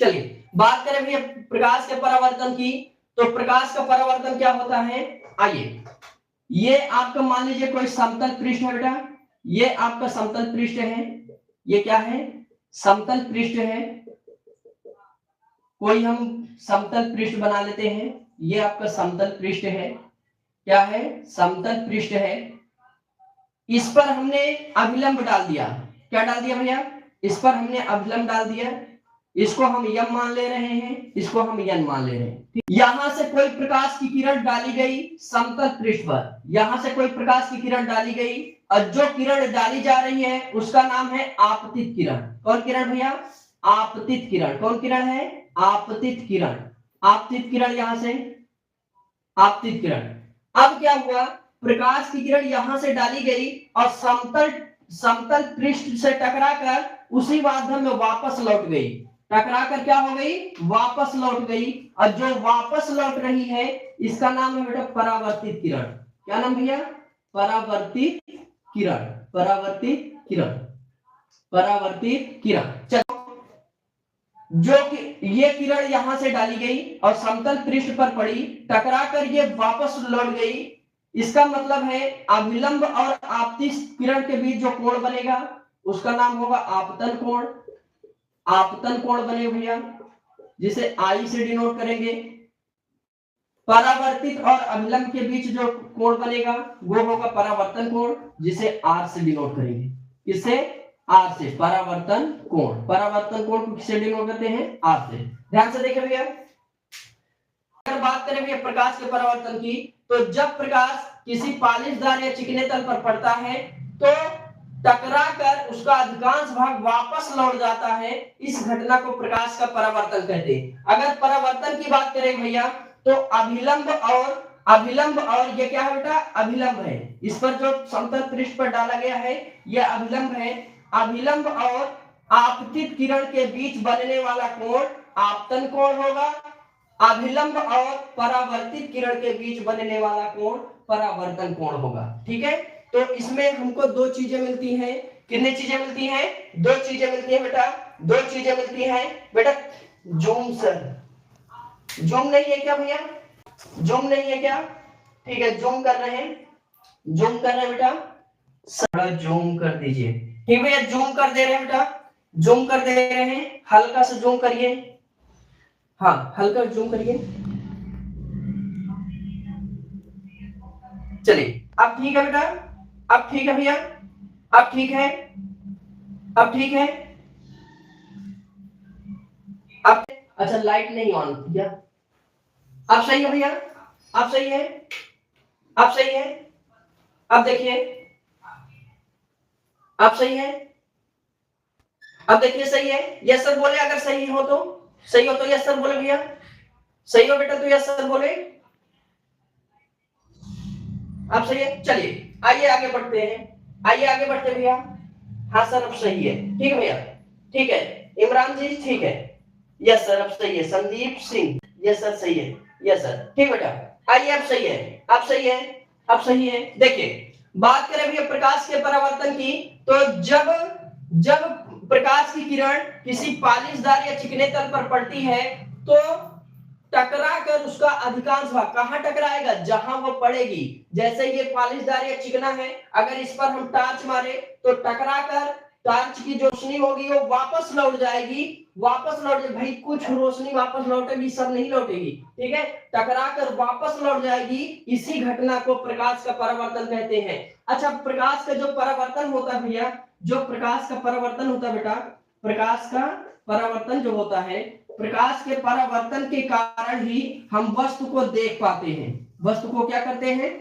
चलिए बात करें भैया प्रकाश के परावर्तन की, तो प्रकाश का परावर्तन क्या होता है, आइए ये आपका मान लीजिए कोई समतल पृष्ठ है बेटा, ये आपका समतल पृष्ठ है, ये क्या है समतल पृष्ठ है, कोई हम समतल पृष्ठ बना लेते हैं, ये आपका समतल पृष्ठ है, क्या है समतल पृष्ठ है, इस पर हमने अभिलंब डाल दिया, क्या डाल दिया भैया, इस पर हमने अभिलंब डाल दिया, इसको हम यम मान ले रहे हैं, इसको हम यन मान ले रहे हैं। यहां से कोई प्रकाश की किरण डाली गई समतल पृष्ठ पर, यहां से कोई प्रकाश की किरण डाली गई और जो किरण डाली जा रही है उसका नाम है आपतित किरण। कौन किरण भैया, आपतित किरण। कौन किरण है, आपतित किरण। आपतित किरण, यहां से आपतित किरण। अब क्या हुआ, प्रकाश की किरण यहां से डाली गई और समतल पृष्ठ से टकराकर उसी माध्यम में वापस लौट गई, टकराकर क्या हो गई, वापस लौट गई, और जो वापस लौट रही है इसका नाम है बेटा परावर्तित किरण। क्या नाम भैया, परावर्तित किरण। परावर्तित किरण, परावर्तित किरण। चलो जो कि ये किरण यहां से डाली गई और समतल पृष्ठ पर पड़ी, टकराकर ये वापस लौट गई, इसका मतलब है अभिलंब और आपतित किरण के बीच जो कोण बनेगा उसका नाम होगा आपतन कोण। आपतन कोण बने भैया, जिसे आई से डिनोट करेंगे। परावर्तित और अभिलंब के बीच जो कोण बनेगा वो होगा परावर्तन कोण, जिसे आर से डिनोट करेंगे। किससे, आर से, परावर्तन कोण। परावर्तन कोण को किससे डिनोट करते हैं, आर से। ध्यान से देखें भैया, अगर बात करें भैया प्रकाश के परावर्तन की, तो जब प्रकाश किसी पालिशदार या चिकने तल पर पड़ता है तो टकराकर उसका अधिकांश भाग वापस लौट जाता है, इस घटना को प्रकाश का परावर्तन कहते हैं। अगर परावर्तन की बात करें भैया तो अभिलंब और ये क्या है बेटा, अभिलंब है, इस पर जो समतल पृष्ठ पर डाला गया है यह अभिलंब है। अभिलंब और आपतित किरण के बीच बनने वाला कोण आपतन कोण होगा, अभिलंब और परावर्तित किरण के बीच बनने वाला कोण परावर्तन कोण होगा। ठीक है, तो इसमें हमको दो चीजें मिलती हैं। कितनी चीजें मिलती हैं, दो चीजें मिलती हैं बेटा, दो चीजें मिलती हैं बेटा। जूम सर, जूम नहीं है क्या भैया, जूम नहीं है क्या, ठीक है जूम कर रहे हैं, जूम कर रहे हैं बेटा, थोड़ा जूम कर दीजिए। ठीक भैया, जूम कर दे रहे हैं बेटा, जूम कर दे रहे हैं, हल्का सा जूम करिए, हाँ हल्का जूम करिए। चलिए अब ठीक है बेटा, अब ठीक है भैया, अब ठीक है, अब ठीक है, अब अच्छा लाइट नहीं ऑन किया, अब सही है भैया, अब सही है, अब सही है, अब देखिए, अब सही है, अब देखिए सही है। यस सर बोले, अगर सही हो तो, सही हो तो यस सर बोले भैया, सही हो बेटा तो यस सर बोले, अब सही है। चलिए आइए आगे बढ़ते हैं, आइए आगे बढ़ते भैया। हाँ सर अब सही है, ठीक है भैया, ठीक है इमरान जी, ठीक है, यस सर अब सही है। संदीप सिंह, यस सर सही है, यस सर, ठीक बेटा, आइए अब सही है, अब सही है, अब सही है। देखिए बात करें भैया प्रकाश के परावर्तन की, तो जब प्रकाश की किरण किसी पालिशदार या चिकने तल पर पड़ती है तो टकरा कर उसका अधिकांश भाग कहां टकराएगा, जहां वो पड़ेगी। जैसे ये पालिशदार या चिकना है, अगर इस पर हम टार्च मारे तो टकरा कर टार्च की जो रोशनी होगी वो वापस लौट जाएगी, वापस लौट जाएगी भाई, कुछ रोशनी वापस लौटेगी, सब नहीं लौटेगी, ठीक है, टकरा कर वापस लौट जाएगी। इसी घटना को प्रकाश का परावर्तन कहते हैं। अच्छा, प्रकाश का जो परावर्तन होता है भैया, जो प्रकाश का परावर्तन होता है बेटा, प्रकाश का परावर्तन जो होता है, प्रकाश के परावर्तन के कारण ही हम वस्तु को देख पाते हैं। वस्तु को क्या करते हैं,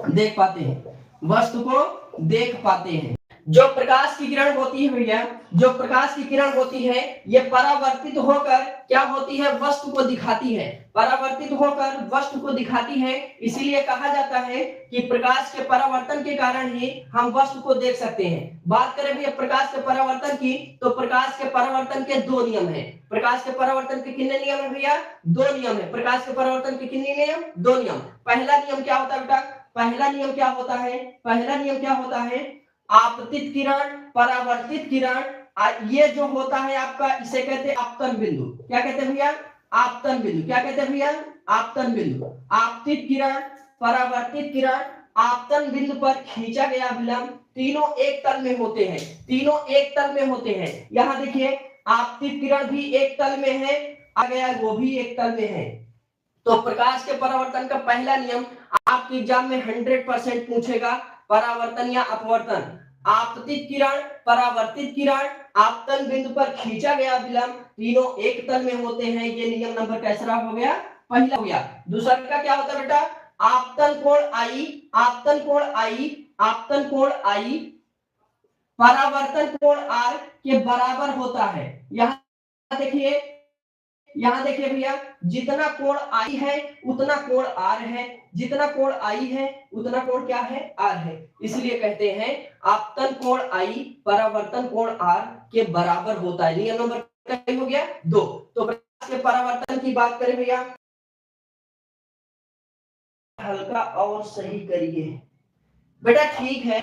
देख पाते हैं, वस्तु को देख पाते हैं। जो प्रकाश की किरण होती है भैया, जो प्रकाश की किरण होती है ये परावर्तित होकर क्या होती है, वस्तु को दिखाती है, परावर्तित होकर वस्तु को दिखाती है। इसीलिए कहा जाता है कि प्रकाश के परावर्तन के कारण ही हम वस्तु को देख सकते हैं। बात करें भैया प्रकाश के परावर्तन की, तो प्रकाश के परावर्तन के दो नियम है। प्रकाश के परावर्तन के कितने नियम है भैया, दो नियम है। प्रकाश के परावर्तन के कितने नियम, दो नियम। पहला नियम क्या होता है बेटा, पहला नियम क्या होता है, पहला नियम क्या होता है, आपतित किरण, परावर्तित किरण, ये जो होता है आपका, इसे कहते हैं आपतन बिंदु। क्या कहते हैं भैया? आपतन बिंदु। क्या कहते हैं भैया? आपतन बिंदु। आपतित किरण, परावर्तित किरण, आपतन बिंदु पर खींचा गया विलंब, तीनों एक तल में होते हैं। तीनों एक तल में होते हैं। यहां देखिए, आपतित किरण भी एक तल में है, आ गया वो भी एक तल में है। तो प्रकाश के परावर्तन का पहला नियम आपके एग्जाम में 100% पूछेगा, परावर्तन या अपवर्तन। आपतित किरण, परावर्तित किरण, आपतन बिंदु पर खींचा गया विलंब, तीनों एक तल में होते हैं। ये नियम नंबर कैसा हो गया? पहला हो गया। दूसरा का क्या होता है बेटा? आपतन कोण आई, आपतन कोण आई, आपतन कोण आई परावर्तन कोण आर के बराबर होता है। यहां देखिए, यहां देखिए भैया, जितना कोण आई है उतना कोण आर है, जितना कोण आई है उतना कोण क्या है? आर है। इसलिए कहते हैं आपतन कोण आई परावर्तन कोण आर के बराबर होता है। नियम नंबर क्या हो गया? 2। तो प्रकाश के परावर्तन की बात करें भैया, हल्का और सही करिए बेटा। ठीक है,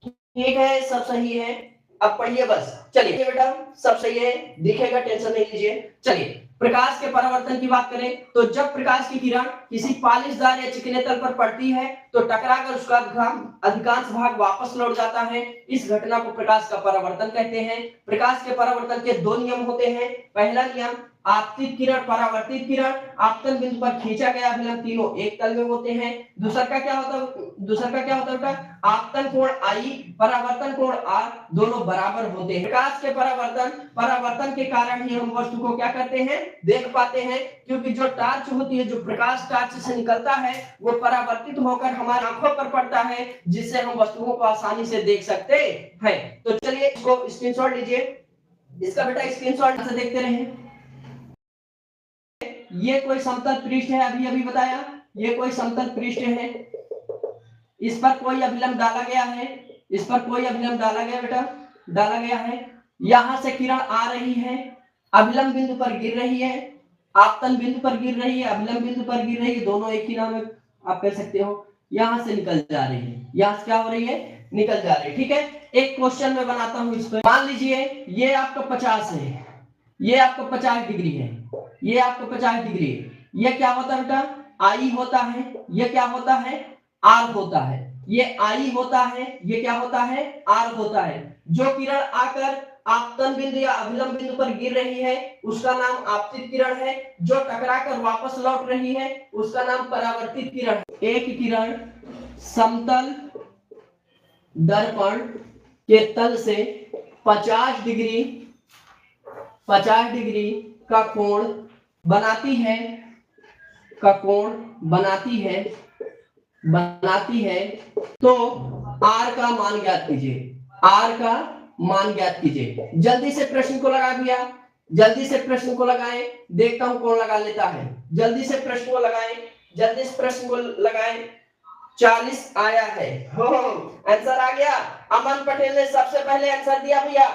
ठीक है, सब सही है। अब पढ़िए बस। चलिए बेटा, सब सही है, दिखेगा, टेंशन नहीं लीजिए। चलिए, प्रकाश के परावर्तन की बात करें तो जब प्रकाश की किरण किसी पालिशदार या चिकने तल पर पड़ती है तो टकराकर उसका अधिकांश भाग वापस लौट जाता है। इस घटना को प्रकाश का परावर्तन कहते हैं। प्रकाश के परावर्तन के 2 नियम होते हैं। पहला नियम, आपतित किरण, परावर्तित किरण, आपतन बिंदु पर खींचा गया विलंब, तीनों एक तल में होते हैं। दूसरा का क्या होता है? आपतन कोण आई, परावर्तन कोण आर, दोनों बराबर होते हैं। प्रकाश के परावर्तन के कारण ही हम वस्तु को क्या करते हैं? देख पाते हैं, क्योंकि जो टार्च होती है, जो प्रकाश टार्च से निकलता है, वो परावर्तित होकर हमारी आंखों पर पड़ता है, जिससे हम वस्तुओं को आसानी से देख सकते हैं। तो चलिए इसको स्क्रीनशॉट लीजिए। इसका बेटा स्क्रीनशॉट से देखते रहे। ये कोई समतल पृष्ठ है, अभी बताया, ये कोई समतल पृष्ठ है, इस पर कोई अभिलंब डाला गया है, इस पर कोई अभिलंब डाला गया बेटा, डाला गया है। यहां से किरण आ रही है, अभिलंब बिंदु पर गिर रही है, आपतन बिंदु पर गिर रही है, अभिलंब बिंदु पर गिर रही है, दोनों एक ही नाम है, आप कह सकते हो। यहां से निकल जा रही है, यहां से क्या हो रही है? निकल जा रही है। ठीक है, एक क्वेश्चन में बनाता हूं इसको। मान लीजिए ये आपका 50 है, ये आपका 50 डिग्री है, ये आपका 50 डिग्री है। ये क्या होता है बेटा? आई होता है। ये क्या होता है? आर होता है। ये आई होता है, ये क्या होता है? आर होता है। जो किरण आकर आपतन बिंदु या अभिलंब बिंदु पर गिर रही है उसका नाम आपतित किरण है। जो टकराकर वापस लौट रही है उसका नाम परावर्तित किरण है। एक किरण समतल दर्पण के तल से 50 डिग्री का कोण बनाती है, का कोण बनाती है, तो आर का मान ज्ञात कीजिए, आर का मान ज्ञात कीजिए। जल्दी से प्रश्न को लगा दिया, जल्दी से प्रश्न को लगाएं, देखता हूं कौन लगा लेता है। जल्दी से प्रश्न को लगाएं, जल्दी से प्रश्न को लगाएं। 40 आया है, आंसर आ गया। अमन पटेल ने सबसे पहले आंसर दिया भैया,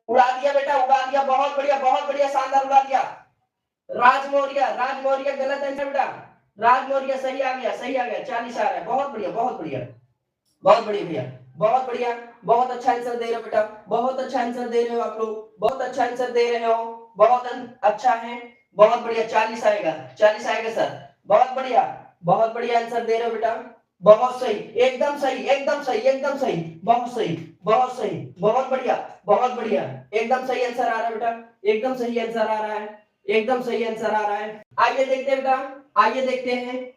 उड़ा दिया बेटा, उड़ा दिया, बहुत बढ़िया, बहुत बढ़िया, शानदार उड़ा दिया। राज मौर्य गलत आंसर बेटा, राज मौर्य सही आ गया, सही आ गया, 40 आ रहा है, बहुत बढ़िया, बहुत बढ़िया, बहुत बढ़िया भैया, बहुत बढ़िया, बहुत अच्छा आंसर दे रहे हो बेटा, बहुत अच्छा आंसर दे रहे हो आप लोग, बहुत अच्छा आंसर दे रहे हो, बहुत अच्छा है, बहुत बढ़िया। 40 आएगा, 40 आएगा सर, बहुत बढ़िया, बहुत बढ़िया आंसर दे रहे हो बेटा, बहुत सही, एकदम सही, एकदम सही, एकदम सही, बहुत सही, बहुत सही, बहुत बढ़िया, बहुत बढ़िया, एकदम सही आंसर आ रहा है बेटा, एकदम सही आंसर आ रहा है, एकदम सही आंसर आ रहा है। आइए देखते हैं बेटा, आइए देखते हैं,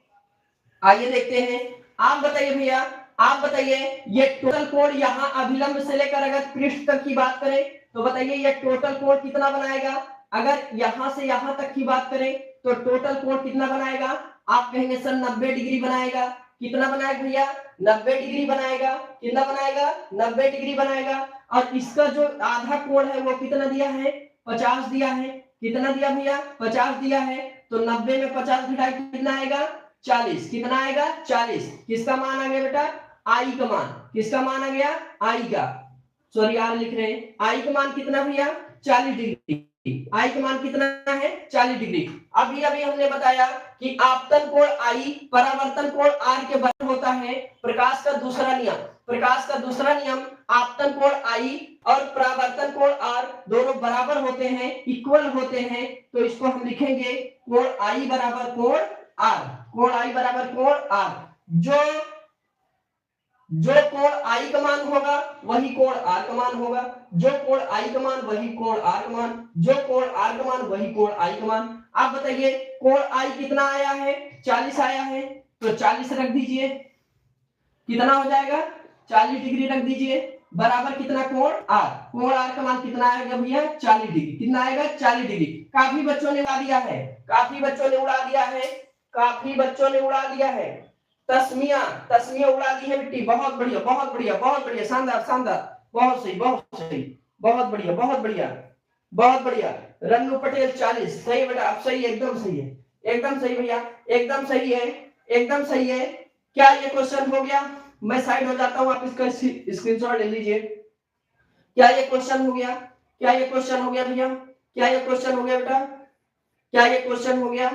आइए देखते हैं। आप बताइए भैया, आप बताइए, ये टोटल कोण यहाँ अभिलंब से लेकर अगर पृष्ठ तक की बात करें तो बताइए ये टोटल कोण कितना बनाएगा? अगर यहां से यहां तक की बात करें तो टोटल कोण कितना बनाएगा? आप कहेंगे सर 90 डिग्री बनाएगा। कितना बनाएगा भैया? 90 डिग्री बनाएगा। कितना बनाएगा? 90 डिग्री बनाएगा। और इसका जो आधा कोण है वो कितना दिया है? 50 दिया है। कितना दिया भैया? 50 दिया है। तो 90 में 50 घटाए कितना आएगा? 40। कितना आएगा? 40। किसका मान आ गया बेटा? आई का मान। किसका मान आ गया? आई का, सॉरी आर लिख रहे हैं। आई का मान कितना भैया? 40 डिग्री। आई का मान कितना है? 40 डिग्री। अभी हमने बताया कि आपतन कोण आई परावर्तन कोण आर के बराबर होता है। प्रकाश का दूसरा नियम, प्रकाश का दूसरा नियम, आपतन कोण I और परावर्तन कोण R दोनों बराबर होते हैं, इक्वल होते हैं, तो इसको हम लिखेंगे कोण I बराबर कोण R, कोण I बराबर कोण R। जो कोण I का मान होगा वही कोण R का मान होगा, जो कोण I का मान वही कोण R का मान, जो कोण R का मान वही कोण I का मान। आप बताइए कोण I कितना आया है, 40 आया है, तो 40 रख दीजिए, कितना हो जाएगा 40 डिग्री रख दीजिए, बराबर कितना कोण R, कोण R का मान कितना आएगा भैया 40 डिग्री, कितना आएगा 40 डिग्री। काफी बच्चों ने उड़ा दिया है, काफी बच्चों ने उड़ा दिया है, काफी बच्चों ने उड़ा दिया है, तस्मिया उड़ा दी है बेटी, बहुत बढ़िया बहुत बढ़िया बहुत बढ़िया, शानदार शानदार, बहुत सही बहुत सही, बहुत बढ़िया बहुत बढ़िया बहुत बढ़िया। रन्नू पटेल 40, सही बेटा, आप सही, एकदम सही है, एकदम सही भैया, एकदम सही है, एकदम सही है। क्या ये क्वेश्चन हो गया? मैं साइड हो जाता हूं, आप इसका स्क्रीनशॉट ले लीजिए। क्या ये क्वेश्चन हो गया? क्या ये क्वेश्चन हो गया भैया? क्या ये क्वेश्चन हो गया बेटा? क्या ये क्वेश्चन हो गया?